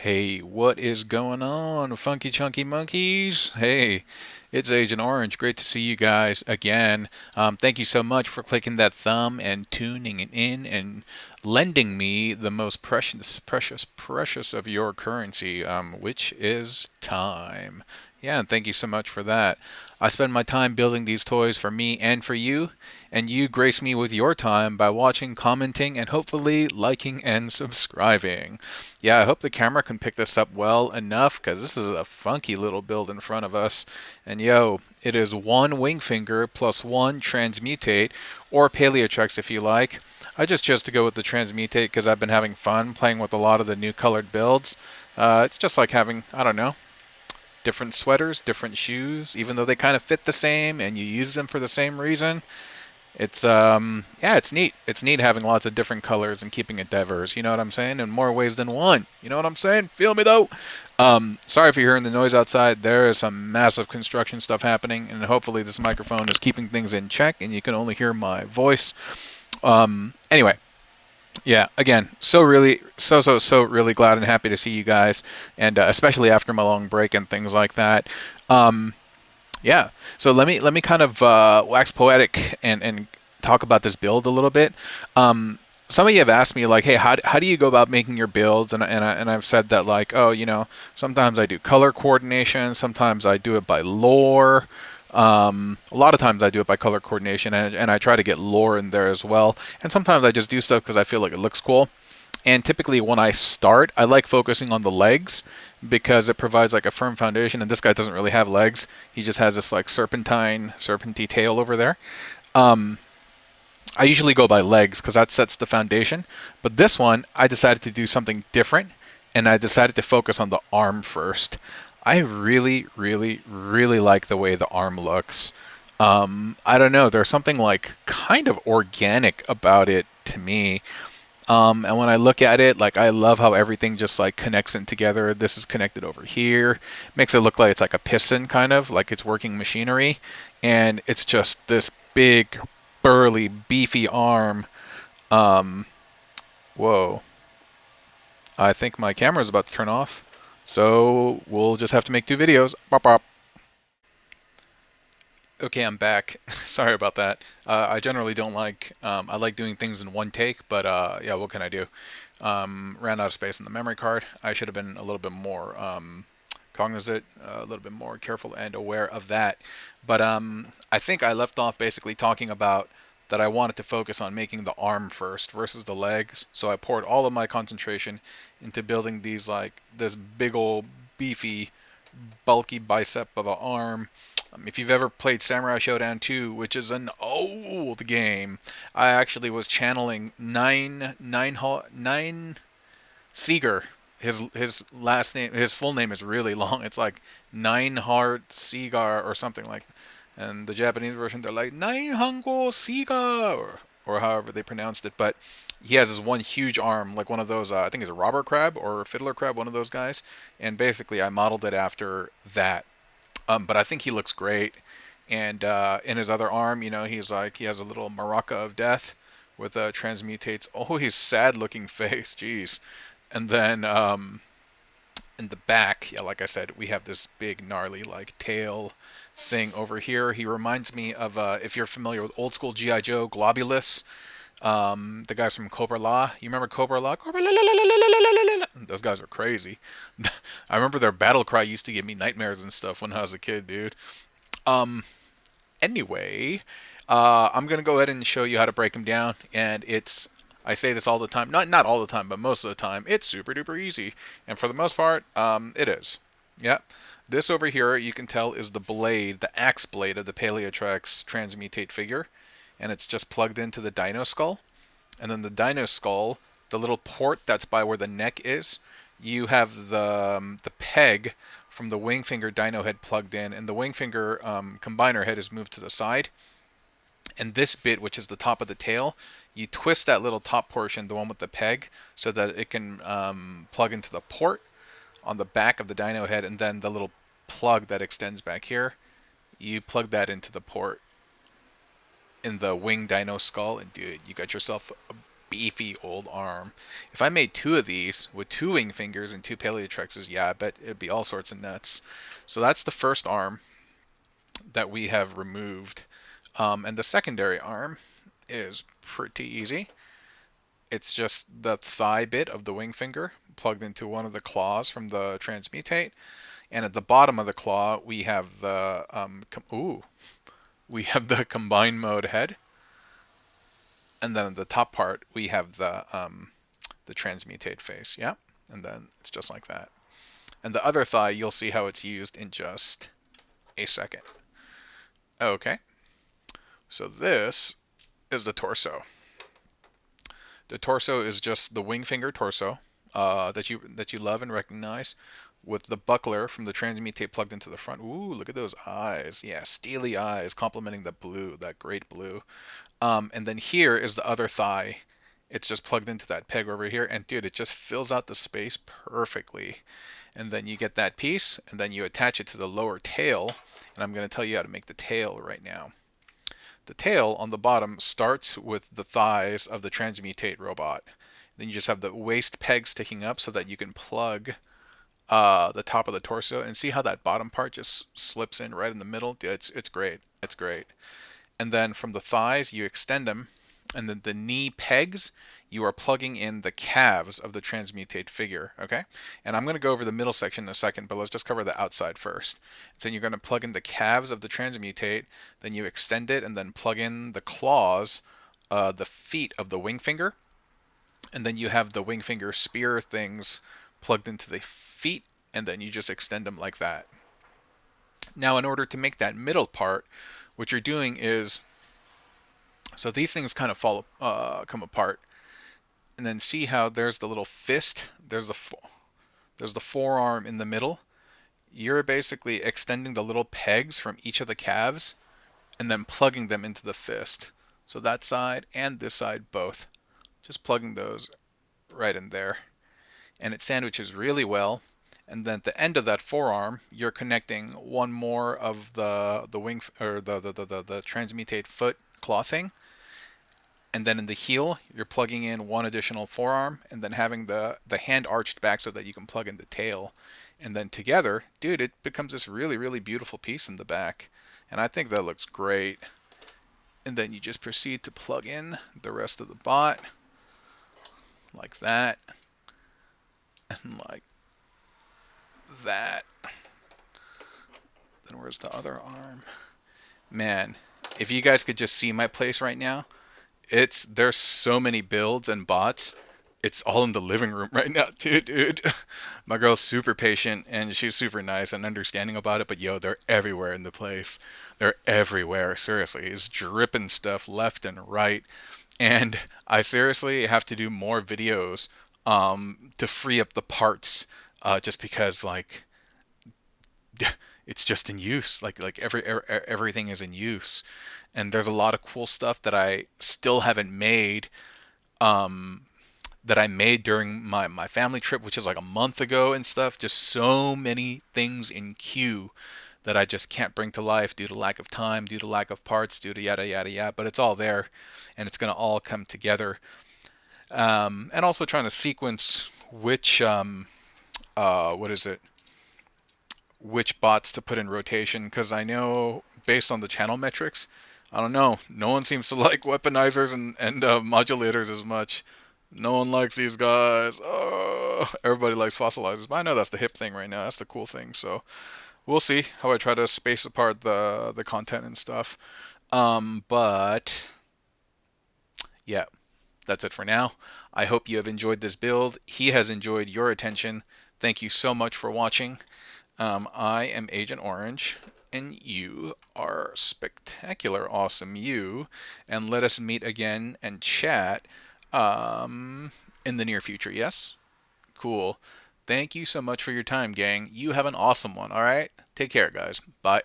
Hey, what is going on, funky chunky monkeys? Hey, it's Agent Orange. Great to see you guys again. Thank you so much for clicking that thumb and tuning in and lending me the most precious of your currency, which is time. Yeah, and thank you so much for that. I spend my time building these toys for me and for you, and you grace me with your time by watching, commenting, and hopefully liking and subscribing. Yeah, I hope the camera can pick this up well enough because this is a funky little build in front of us. And yo, it is one Wingfinger plus one Transmutate, or Paleotrex if you like. I just chose to go with the Transmutate because I've been having fun playing with a lot of the new colored builds. It's just like having, I don't know, different sweaters, different shoes, even though they kind of fit the same and you use them for the same reason. It's yeah, it's neat. It's neat having lots of different colors and keeping it diverse. You know what I'm saying? In more ways than one. You know what I'm saying? Feel me though? Sorry if you're hearing the noise outside. There is some massive construction stuff happening, and hopefully this microphone is keeping things in check, and you can only hear my voice. Anyway, yeah, again, so really glad and happy to see you guys, and especially after my long break and things like that. Yeah, so let me kind of wax poetic and talk about this build a little bit. Some of you have asked me like, hey, how do you go about making your builds? And I've said that like, oh, sometimes I do color coordination, sometimes I do it by lore. A lot of times I do it by color coordination, and I try to get lore in there as well. And sometimes I just do stuff because I feel like it looks cool. And typically when I start, I like focusing on the legs because it provides like a firm foundation. And this guy doesn't really have legs. He just has this like serpenty tail over there. I usually go by legs because that sets the foundation. But this one, I decided to do something different, and I decided to focus on the arm first. I really, really, really like the way the arm looks. I don't know. There's something like kind of organic about it to me. And when I look at it, like I love how everything just like connects in together. This is connected over here. Makes it look like it's like a piston kind of, like it's working machinery. And it's just this big, burly, beefy arm. Whoa. I think my camera's about to turn off. So we'll just have to make two videos. Bop, bop. Okay, I'm back. Sorry about that. I generally don't like, I like doing things in one take, but yeah, what can I do? Ran out of space in the memory card. I should have been a little bit more cognizant, a little bit more careful and aware of that. But I think I left off basically talking about that I wanted to focus on making the arm first versus the legs. So I poured all of my concentration into building these like this big old beefy bulky bicep of an arm. If you've ever played Samurai Showdown 2, which is an old game, I actually was channeling Nine Seeger. His last name, his full name is really long. It's like Nineheart Seegar or something like. And the Japanese version, they're like Nine Hango Seegar or however they pronounced it. But he has this one huge arm, like one of those. I think it's a robber crab or fiddler crab, one of those guys. And basically, I modeled it after that. But I think he looks great. And in his other arm, he's like he has a little maraca of death with transmutates. Oh, his sad-looking face, jeez. And then in the back, yeah, like I said, we have this big gnarly like tail thing over here. He reminds me of if you're familiar with old school GI Joe Globulus, the guys from Cobra La. You remember Cobra La? Cobra La, la, la, la, la, la, la, la. Those guys are crazy. I remember their battle cry used to give me nightmares and stuff when I was a kid, dude. Um, anyway, I'm gonna go ahead and show you how to break them down, and it's I say this all the time, not all the time, but most of the time, it's super duper easy, and for the most part, it is. Yeah. This over here, you can tell, is the blade, the axe blade of the Paleotrex Transmutate figure, and it's just plugged into the dino skull. And then the dino skull, the little port that's by where the neck is, you have the peg from the Wingfinger dino head plugged in, and the Wingfinger combiner head is moved to the side. And this bit, which is the top of the tail, you twist that little top portion, the one with the peg, so that it can plug into the port on the back of the dino head, and then the little plug that extends back here, you plug that into the port in the wing dino skull, and dude, you got yourself a beefy old arm. If I made two of these with two Wingfingers and two Paleotrexes, yeah, I bet it'd be all sorts of nuts. So that's the first arm that we have removed. And the secondary arm is pretty easy. It's just the thigh bit of the Wingfinger plugged into one of the claws from the Transmutate. And at the bottom of the claw, we have the we have the combined mode head, and then at the top part we have the Transmutate face. Yeah, and then it's just like that. And the other thigh, you'll see how it's used in just a second. Okay, so this is the torso. The torso is just the Wingfinger torso that you love and recognize, with the buckler from the Transmutate plugged into the front. Ooh, look at those eyes. Yeah, steely eyes complementing the blue, that great blue. And then here is the other thigh. It's just plugged into that peg over here. And dude, it just fills out the space perfectly. And then you get that piece, and then you attach it to the lower tail. And I'm going to tell you how to make the tail right now. The tail on the bottom starts with the thighs of the Transmutate robot. Then you just have the waist peg sticking up so that you can plug the top of the torso, and see how that bottom part just slips in right in the middle. It's great. It's great. And then from the thighs you extend them, and then the knee pegs, you are plugging in the calves of the Transmutate figure. Okay, and I'm going to go over the middle section in a second, but let's just cover the outside first. So you're going to plug in the calves of the Transmutate, then you extend it, and then plug in the claws, the feet of the Wingfinger, and then you have the Wingfinger spear things plugged into the feet, and then you just extend them like that. Now, in order to make that middle part, what you're doing is, so these things kind of come apart, and then see how there's the little fist, there's the forearm in the middle. You're basically extending the little pegs from each of the calves and then plugging them into the fist. So that side and this side both. Just plugging those right in there. And it sandwiches really well. And then at the end of that forearm, you're connecting one more of the wing, or the Transmutate foot claw thing. And then in the heel, you're plugging in one additional forearm, and then having the hand arched back so that you can plug in the tail. And then together, dude, it becomes this really, really beautiful piece in the back. And I think that looks great. And then you just proceed to plug in the rest of the bot, like that, and like that. Then where's the other arm? Man, if you guys could just see my place right now, there's so many builds and bots. It's all in the living room right now, dude. My girl's super patient and she's super nice and understanding about it, but yo, they're everywhere in the place. They're everywhere. Seriously, it's dripping stuff left and right. And I seriously have to do more videos to free up the parts, just because like it's just in use. Like everything is in use, and there's a lot of cool stuff that I still haven't made. That I made during my family trip, which is like a month ago and stuff. Just so many things in queue that I just can't bring to life due to lack of time, due to lack of parts, due to yada yada yada. But it's all there, and it's gonna all come together. And also trying to sequence which what is it? Which bots to put in rotation, because I know based on the channel metrics, I don't know. No one seems to like weaponizers and modulators as much. No one likes these guys. Oh, everybody likes fossilizers, but I know that's the hip thing right now. That's the cool thing. So we'll see how I try to space apart the content and stuff. But yeah, that's it for now. I hope you have enjoyed this build. He has enjoyed your attention. Thank you so much for watching. I am Agent Orange, and you are spectacular, awesome you. And let us meet again and chat in the near future. Yes? Cool. Thank you so much for your time, gang. You have an awesome one, all right? Take care, guys. Bye.